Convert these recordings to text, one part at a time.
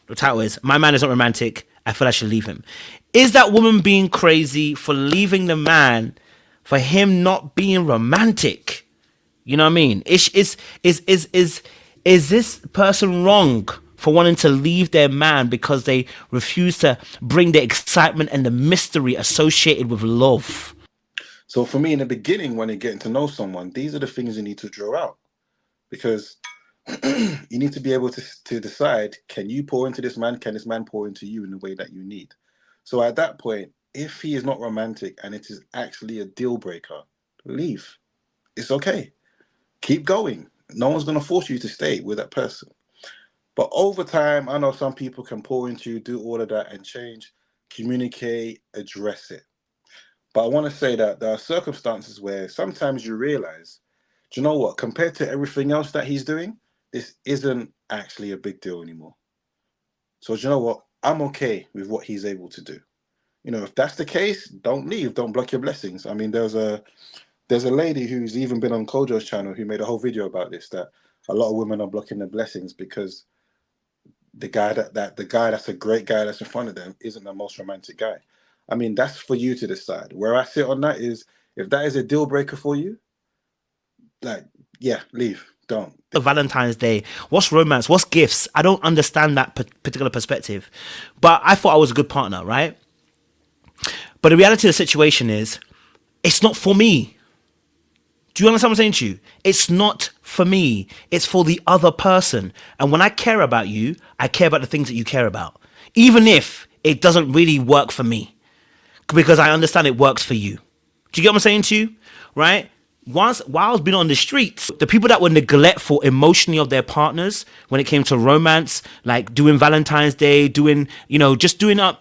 The title is "My Man Is Not Romantic. I feel I should leave him." Is that woman being crazy for leaving the man for him not being romantic? You know what I mean? Is this person wrong for wanting to leave their man because they refuse to bring the excitement and the mystery associated with love? So for me, in the beginning, when you're getting to know someone, these are the things you need to draw out because you need to be able to decide: can you pour into this man? Can this man pour into you in the way that you need? So at that point, if he is not romantic and it is actually a deal breaker, leave. It's okay. Keep going. No one's going to force you to stay with that person. But over time, I know some people can pour into you, do all of that and change, communicate, address it. But I want to say that there are circumstances where sometimes you realize, do you know what? Compared to everything else that he's doing, this isn't actually a big deal anymore. So, do you know what? I'm okay with what he's able to do. If that's the case, don't leave. Don't block your blessings. I mean, there's a lady who's even been on Kojo's channel who made a whole video about this, that a lot of women are blocking their blessings because the guy that's a great guy that's in front of them isn't the most romantic guy. I mean, that's for you to decide. Where I sit on that is, if that is a deal breaker for you, like, yeah, leave. Don't. Valentine's Day. What's romance? What's gifts? I don't understand that particular perspective. But I thought I was a good partner, right? But the reality of the situation is, it's not for me. Do you understand what I'm saying to you? It's not for me. It's for the other person. And when I care about you, I care about the things that you care about. Even if it doesn't really work for me. Because I understand it works for you. Do you get what I'm saying to you? Right? While I was being on the streets, the people that were neglectful emotionally of their partners when it came to romance, like doing Valentine's Day, just doing up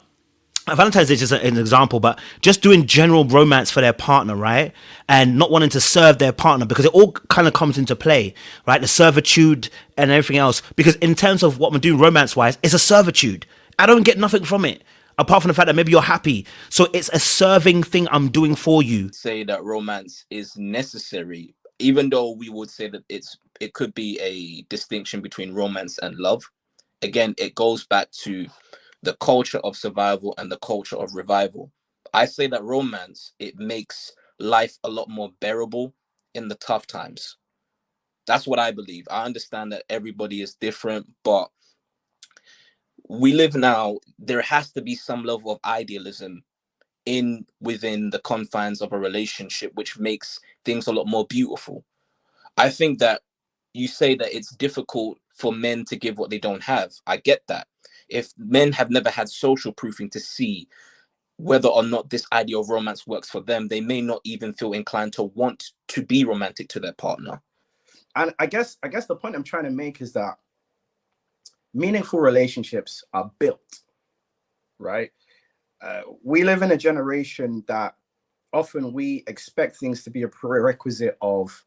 Valentine's Day is just an example, but just doing general romance for their partner, right? And not wanting to serve their partner, because it all kind of comes into play, right? The servitude and everything else. Because in terms of what I'm doing romance wise, it's a servitude. I don't get nothing from it apart from the fact that maybe you're happy. So it's a serving thing I'm doing for you. Say that romance is necessary, even though we would say that it could be a distinction between romance and love. Again, it goes back to the culture of survival and the culture of revival. I say that romance, it makes life a lot more bearable in the tough times. That's what I believe. I understand that everybody is different, but we live now, there has to be some level of idealism in within the confines of a relationship, which makes things a lot more beautiful. I think that you say that it's difficult for men to give what they don't have. I get that. If men have never had social proofing to see whether or not this idea of romance works for them, they may not even feel inclined to want to be romantic to their partner. And I guess the point I'm trying to make is that meaningful relationships are built, right? We live in a generation that often we expect things to be a prerequisite of,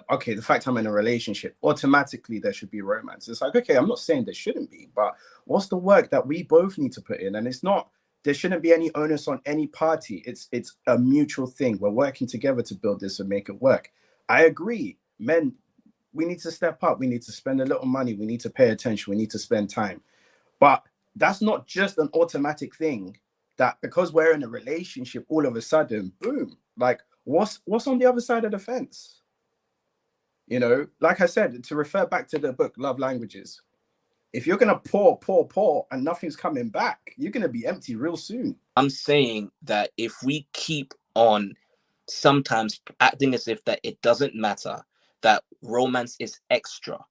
okay, the fact I'm in a relationship, automatically there should be romance. It's like, okay, I'm not saying there shouldn't be, but what's the work that we both need to put in? And it's not, there shouldn't be any onus on any party. It's a mutual thing. We're working together to build this and make it work. I agree. Men, we need to step up. We need to spend a little money. We need to pay attention. We need to spend time. But that's not just an automatic thing that because we're in a relationship, all of a sudden, boom, like what's on the other side of the fence? Like I said, to refer back to the book, Love Languages, if you're going to pour, and nothing's coming back, you're going to be empty real soon. I'm saying that if we keep on sometimes acting as if that it doesn't matter, that romance is extra,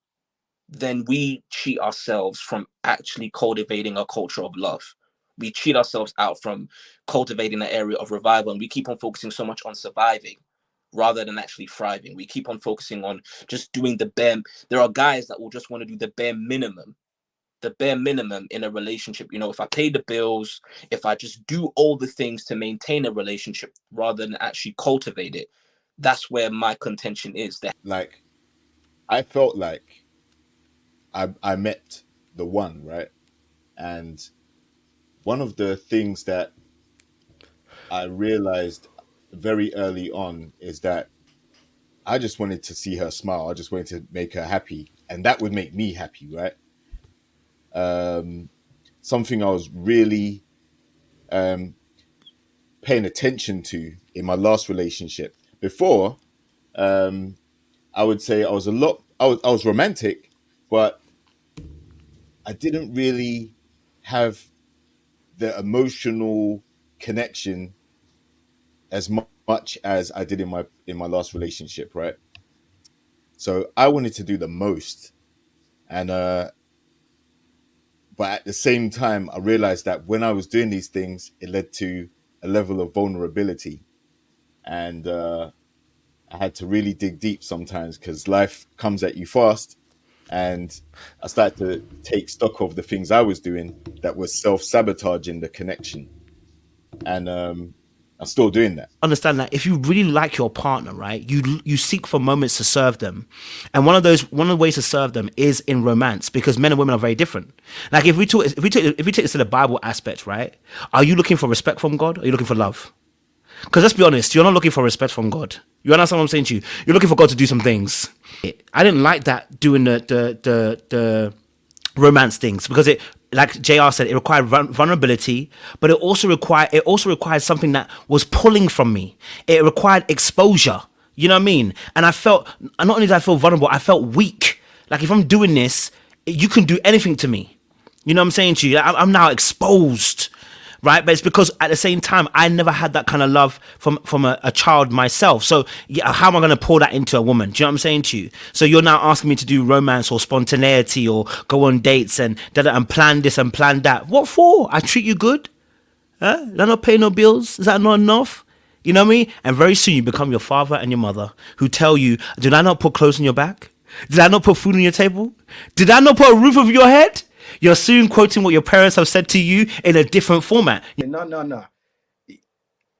then we cheat ourselves from actually cultivating a culture of love. We cheat ourselves out from cultivating an area of revival, and we keep on focusing so much on surviving rather than actually thriving. We keep on focusing on just doing the bare. There are guys that will just want to do the bare minimum in a relationship. If I pay the bills, if I just do all the things to maintain a relationship rather than actually cultivate it, that's where my contention is. That Like, I felt like I met the one, right? And one of the things that I realized very early on is that I just wanted to see her smile. I just wanted to make her happy, and that would make me happy, right? something I was really paying attention to in my last relationship. Before, I would say I was I was romantic, but I didn't really have the emotional connection as much as I did in my last relationship, right? So I wanted to do the most, and but at the same time, I realized that when I was doing these things, it led to a level of vulnerability, and I had to really dig deep sometimes because life comes at you fast, and I started to take stock of the things I was doing that was self-sabotaging the connection, and I'm still doing that. Understand that if you really like your partner, right, you seek for moments to serve them, and one of the ways to serve them is in romance, because men and women are very different. Like if we take this to the Bible aspect, right, are you looking for respect from God, or are you looking for love? Because let's be honest, you're not looking for respect from God. You understand what I'm saying to you? You're looking for God to do some things. I didn't like that doing the romance things, because it, like JR said, it required vulnerability, but it also required something that was pulling from me. It required exposure. You know what I mean? And I felt, not only did I feel vulnerable, I felt weak. Like if I'm doing this, you can do anything to me. You know what I'm saying to you? Like, I'm now exposed, right? But it's because at the same time, I never had that kind of love from a child myself. So yeah, how am I going to pour that into a woman? Do you know what I'm saying to you? So you're now asking me to do romance or spontaneity or go on dates and and plan this and plan that. What for? I treat you good? Huh? Did I not pay no bills? Is that not enough? You know what I mean? And very soon you become your father and your mother who tell you, did I not put clothes on your back? Did I not put food on your table? Did I not put a roof over your head? You're soon quoting what your parents have said to you in a different format. No.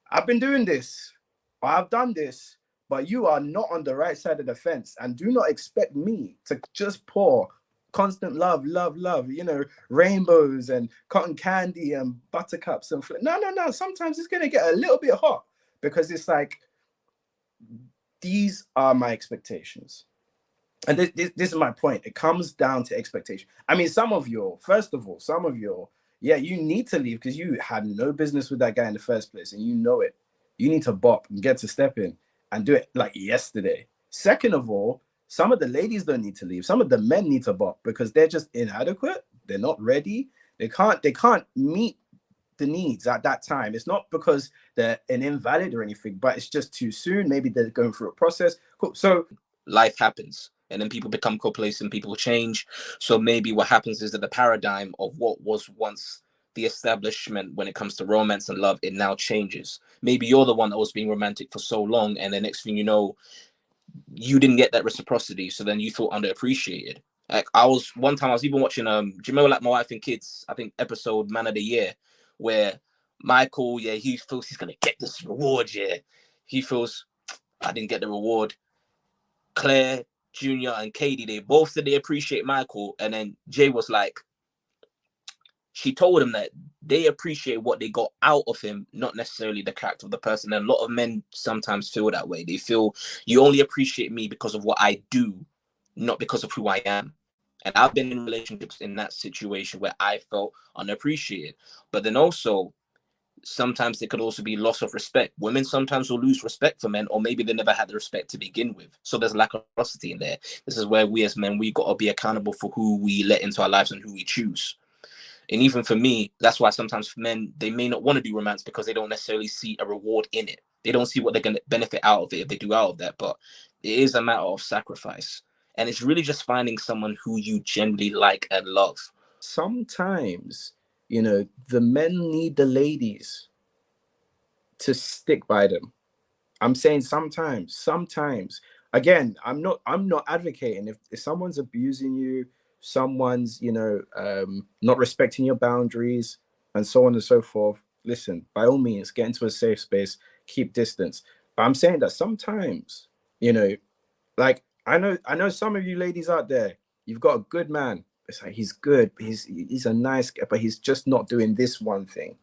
I've been doing this, or I've done this, but you are not on the right side of the fence, and do not expect me to just pour constant love, rainbows and cotton candy and buttercups and no. Sometimes it's gonna get a little bit hot, because it's like, these are my expectations. And this is my point. It comes down to expectation. I mean, first of all, yeah, you need to leave because you had no business with that guy in the first place, and you know it. You need to bop and get to step in and do it like yesterday. Second of all, some of the ladies don't need to leave. Some of the men need to bop because they're just inadequate. They're not ready. They can't meet the needs at that time. It's not because they're an invalid or anything, but it's just too soon. Maybe they're going through a process. Cool. So Life happens, and then people become complacent, people change. So maybe what happens is that the paradigm of what was once the establishment when it comes to romance and love, it now changes. Maybe you're the one that was being romantic for so long, and the next thing you know, you didn't get that reciprocity, so then you feel underappreciated. Like I was even watching do you remember, like, My Wife and Kids, I think episode Man of the Year, where Michael, yeah, he feels he's gonna get this reward, yeah. He feels, I didn't get the reward. Claire, Junior, and Katie, they both said they appreciate Michael, and then Jay was like, she told him that they appreciate what they got out of him, not necessarily the character of the person. And a lot of men sometimes feel that way. They feel you only appreciate me because of what I do, not because of who I am. And I've been in relationships in that situation where I felt unappreciated. But then also, sometimes there could also be loss of respect. Women sometimes will lose respect for men, or maybe they never had the respect to begin with. So there's lack of reciprocity in there. This is where we as men, we got to be accountable for who we let into our lives and who we choose. And even for me, that's why sometimes men, they may not want to do romance because they don't necessarily see a reward in it. They don't see what they're going to benefit out of it if they do out of that. But it is a matter of sacrifice. And it's really just finding someone who you genuinely like and love. sometimes, the men need the ladies to stick by them. I'm saying sometimes. Again, I'm not advocating if someone's abusing you, someone's, not respecting your boundaries and so on and so forth. Listen, by all means, get into a safe space, keep distance. But I'm saying that sometimes, like I know some of you ladies out there, you've got a good man. It's like he's good, he's a nice guy, but he's just not doing this one thing.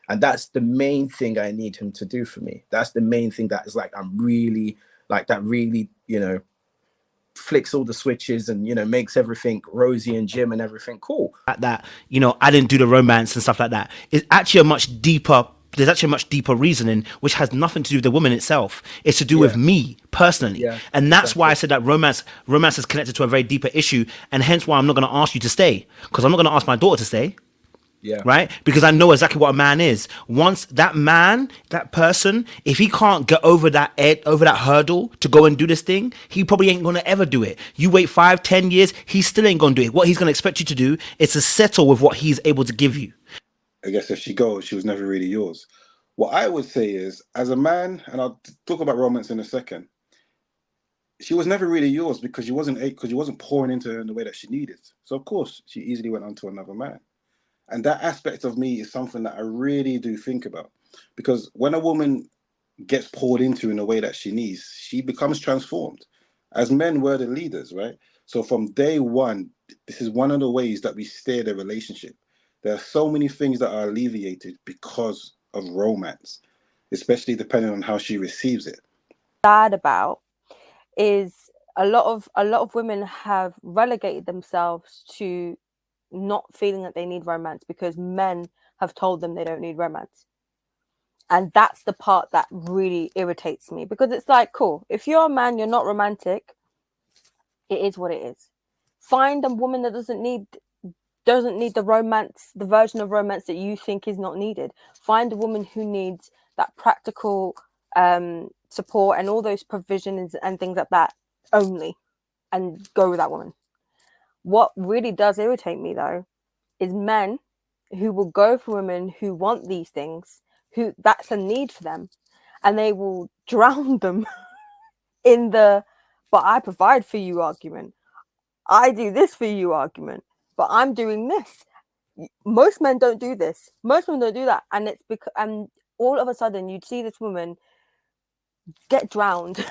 And that's the main thing I need him to do for me. That's the main thing that is like, I'm really like that really, flicks all the switches and, you know, makes everything rosy and Jim and everything cool. That, you know, I didn't do the romance and stuff like that. It's actually a much deeper, there's actually a much deeper reasoning, which has nothing to do with the woman itself. It's to do with me personally. Yeah, And that's why I said that romance is connected to a very deeper issue, and hence why I'm not going to ask you to stay, because I'm not going to ask my daughter to stay. Yeah. Right? Because I know exactly what a man is. Once that man, that person, if he can't get over that hurdle to go and do this thing, he probably ain't gonna ever do it. You wait 5-10 years, he still ain't gonna do it. What he's gonna expect you to do is to settle with what he's able to give you. I guess if she goes, she was never really yours. What I would say is, as a man, and I'll talk about romance in a second, she was never really yours because you wasn't pouring into her in the way that she needed. So of course, she easily went on to another man. And that aspect of me is something that I really do think about, because when a woman gets poured into in a way that she needs, she becomes transformed. As men, we're the leaders, right? So from day one, this is one of the ways that we steer the relationship. There are so many things that are alleviated because of romance, especially depending on how she receives it. Sad about is a lot of women have relegated themselves to not feeling that they need romance because men have told them they don't need romance. And that's the part that really irritates me, because it's like, cool, if you're a man, you're not romantic, it is what it is. Find a woman that doesn't need the romance, the version of romance that you think is not needed. Find a woman who needs that practical support and all those provisions and things like that only, and go with that woman. What really does irritate me, though, is men who will go for women who want these things, who that's a need for them, and they will drown them in the "but I provide for you" argument. I do this for you argument, but I'm doing this. Most men don't do this. Most women don't do that, and it's because all of a sudden you'd see this woman get drowned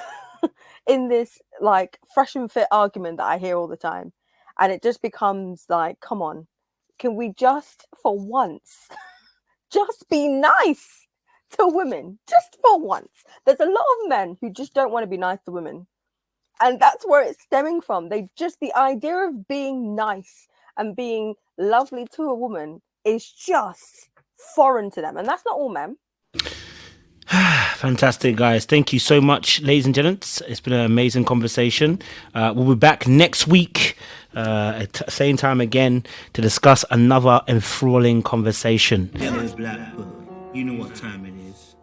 in this like fresh and fit argument that I hear all the time. And it just becomes like, come on, can we just for once just be nice to women? Just for once. There's a lot of men who just don't want to be nice to women. And that's where it's stemming from. The idea of being nice and being lovely to a woman is just foreign to them. And that's not all men. Fantastic, guys. Thank you so much, ladies and gents. It's been an amazing conversation. We'll be back next week at same time again to discuss another enthralling conversation. Yellow's Blackbird. You know what time it is.